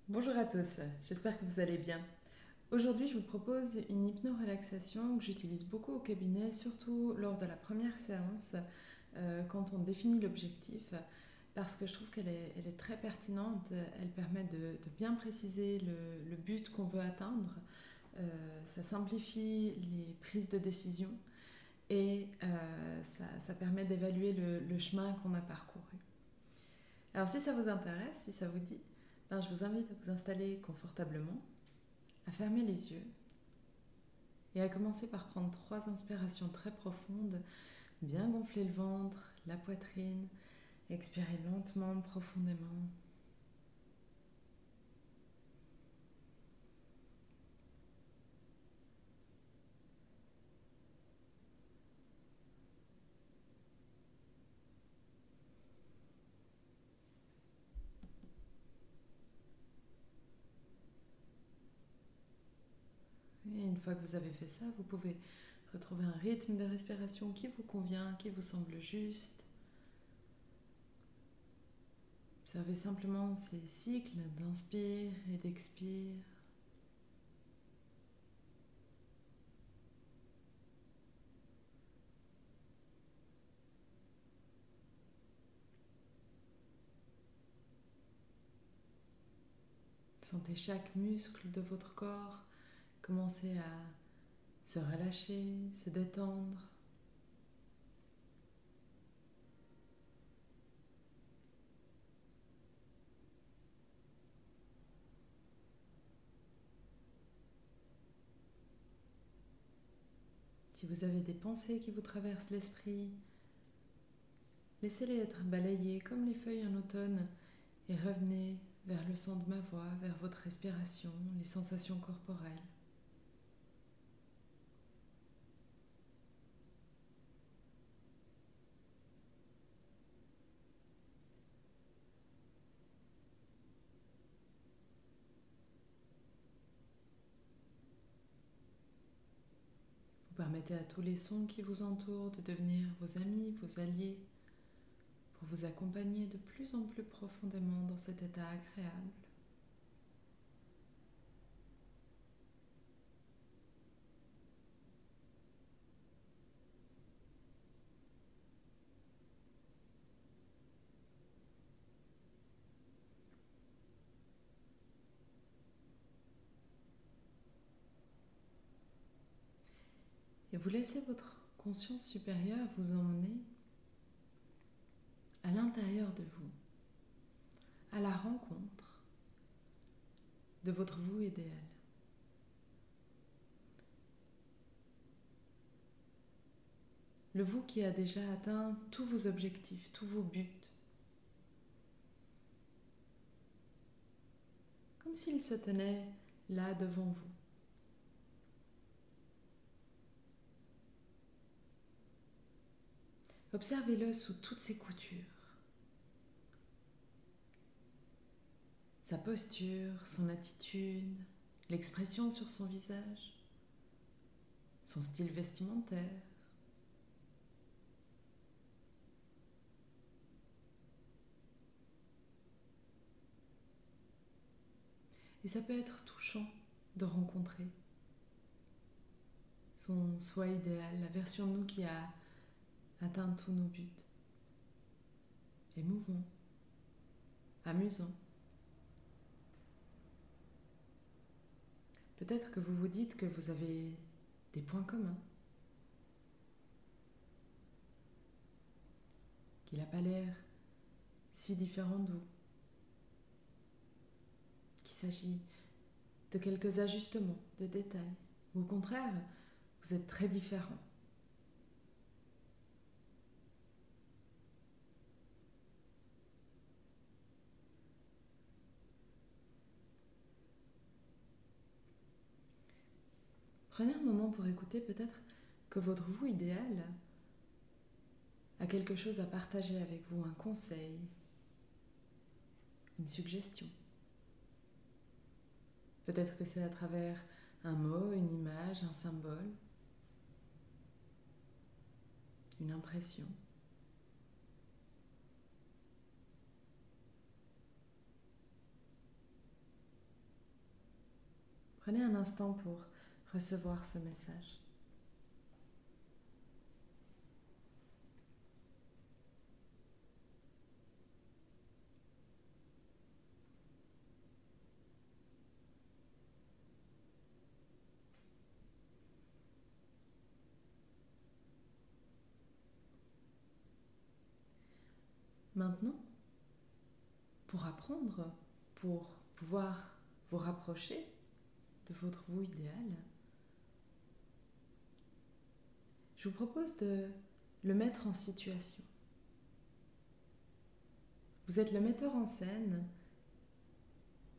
Bonjour à tous, j'espère que vous allez bien. Aujourd'hui, je vous propose une hypno-relaxation que j'utilise beaucoup au cabinet, surtout lors de la première séance, quand on définit l'objectif, parce que je trouve qu'elle est très pertinente. Elle permet de bien préciser le but qu'on veut atteindre. Ça simplifie les prises de décision et ça permet d'évaluer le chemin qu'on a parcouru. Alors si ça vous intéresse, si ça vous dit, ben, je vous invite à vous installer confortablement, à fermer les yeux et à commencer par prendre 3 inspirations très profondes, bien gonfler le ventre, la poitrine, expirer lentement, profondément. Et une fois que vous avez fait ça, vous pouvez retrouver un rythme de respiration qui vous convient, qui vous semble juste. Observez simplement ces cycles d'inspire et d'expire. Sentez chaque muscle de votre corps commencer à se relâcher, se détendre. Si vous avez des pensées qui vous traversent l'esprit, laissez-les être balayées comme les feuilles en automne et revenez vers le son de ma voix, vers votre respiration, les sensations corporelles. Vous permettez à tous les sons qui vous entourent de devenir vos amis, vos alliés, pour vous accompagner de plus en plus profondément dans cet état agréable. Et vous laissez votre conscience supérieure vous emmener à l'intérieur de vous, à la rencontre de votre vous idéal. Le vous qui a déjà atteint tous vos objectifs, tous vos buts, comme s'il se tenait là devant vous. Observez-le sous toutes ses coutures. Sa posture, son attitude, l'expression sur son visage, son style vestimentaire. Et ça peut être touchant de rencontrer son soi idéal, la version de nous qui a atteint tous nos buts. Émouvant, amusant. Peut-être que vous vous dites que vous avez des points communs, qu'il n'a pas l'air si différent de vous, qu'il s'agit de quelques ajustements, de détails, ou au contraire, vous êtes très différents. Prenez un moment pour écouter peut-être que votre vous idéal a quelque chose à partager avec vous, un conseil, une suggestion. Peut-être que c'est à travers un mot, une image, un symbole, une impression. Prenez un instant pour recevoir ce message. Maintenant, pour apprendre, pour pouvoir vous rapprocher de votre vous idéal, je vous propose de le mettre en situation. Vous êtes le metteur en scène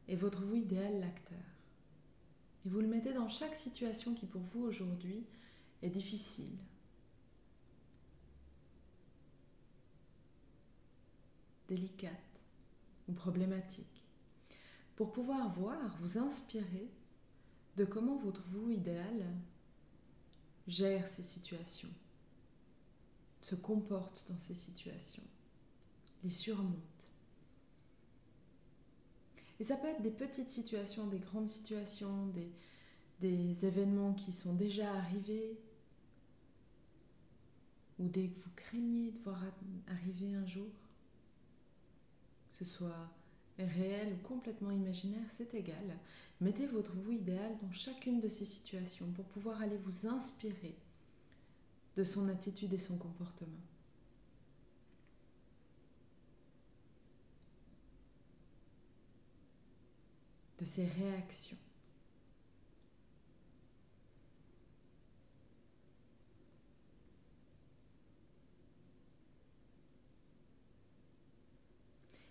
et votre vous idéal l'acteur. Et vous le mettez dans chaque situation qui pour vous aujourd'hui est difficile. Délicate ou problématique. Pour pouvoir voir, vous inspirer de comment votre vous idéal gère ces situations, se comporte dans ces situations, les surmonte. Et ça peut être des petites situations, des grandes situations, des événements qui sont déjà arrivés ou des que vous craignez de voir arriver un jour. Que ce soit réel ou complètement imaginaire, c'est égal. Mettez votre vous idéal dans chacune de ces situations pour pouvoir aller vous inspirer de son attitude et son comportement. De ses réactions.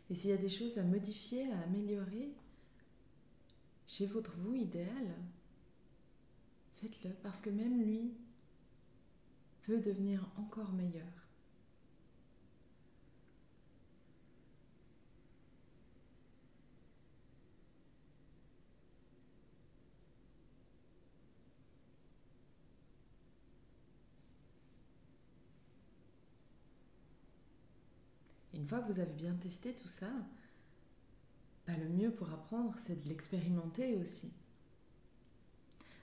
Et s'il y a des choses à modifier, à améliorer chez votre vous idéal, faites-le parce que même lui peut devenir encore meilleur. Et une fois que vous avez bien testé tout ça, le mieux pour apprendre, c'est de l'expérimenter aussi.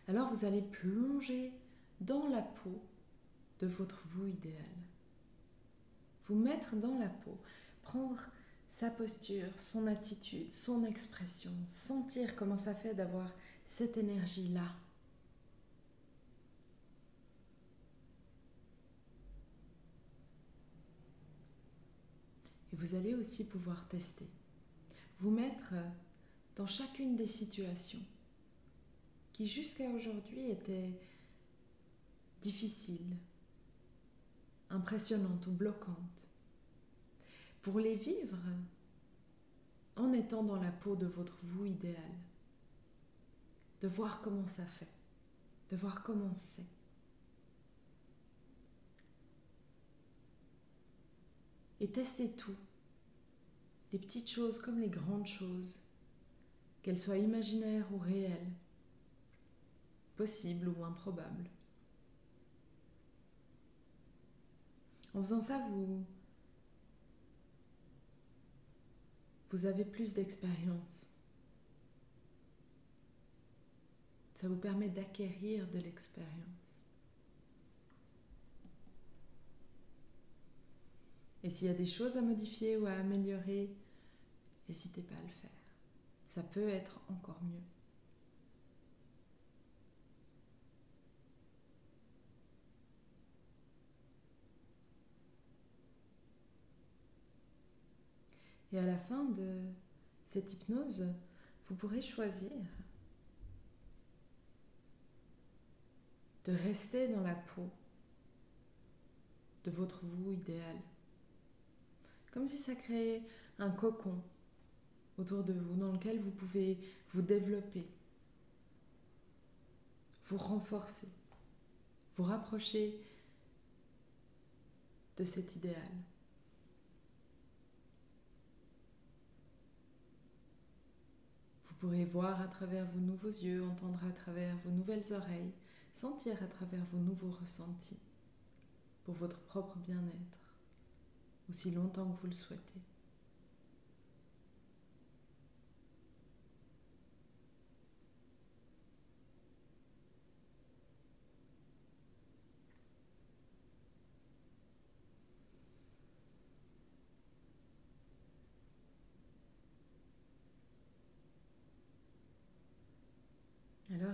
Alors vous allez plonger dans la peau de votre vous idéal. Vous mettre dans la peau, prendre sa posture, son attitude, son expression, sentir comment ça fait d'avoir cette énergie-là. Et vous allez aussi pouvoir tester. Vous mettre dans chacune des situations qui jusqu'à aujourd'hui étaient difficiles, impressionnantes ou bloquantes, pour les vivre en étant dans la peau de votre vous idéal, de voir comment ça fait, de voir comment c'est. Et tester tout, les petites choses comme les grandes choses, qu'elles soient imaginaires ou réelles, possibles ou improbables. En faisant ça, vous avez plus d'expérience. Ça vous permet d'acquérir de l'expérience. Et s'il y a des choses à modifier ou à améliorer, n'hésitez pas à le faire. Ça peut être encore mieux. Et à la fin de cette hypnose, vous pourrez choisir de rester dans la peau de votre vous idéal. Comme si ça créait un cocon autour de vous dans lequel vous pouvez vous développer, vous renforcer, vous rapprocher de cet idéal. Vous pourrez voir à travers vos nouveaux yeux, entendre à travers vos nouvelles oreilles, sentir à travers vos nouveaux ressentis pour votre propre bien-être, aussi longtemps que vous le souhaitez.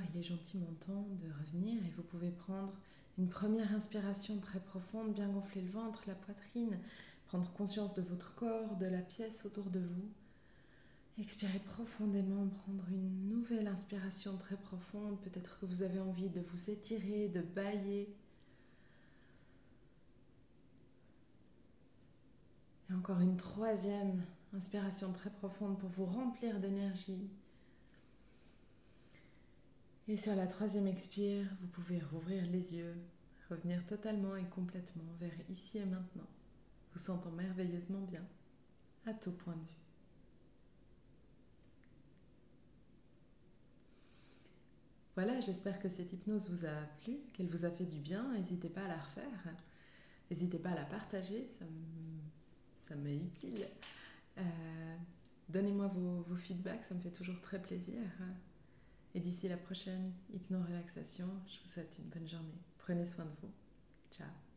il est gentiment temps de revenir et vous pouvez prendre une première inspiration très profonde, bien gonfler le ventre, la poitrine, prendre conscience de votre corps, de la pièce autour de vous. Expirez profondément, prendre une nouvelle inspiration très profonde. Peut-être que vous avez envie de vous étirer, de bâiller. Et encore une troisième inspiration très profonde pour vous remplir d'énergie. Et sur la troisième expire, vous pouvez rouvrir les yeux, revenir totalement et complètement vers ici et maintenant, vous sentant merveilleusement bien, à tout point de vue. Voilà, j'espère que cette hypnose vous a plu, qu'elle vous a fait du bien. N'hésitez pas à la refaire, n'hésitez pas à la partager, ça m'est utile. Donnez-moi vos feedbacks, ça me fait toujours très plaisir. Et d'ici la prochaine hypno-relaxation, je vous souhaite une bonne journée. Prenez soin de vous. Ciao.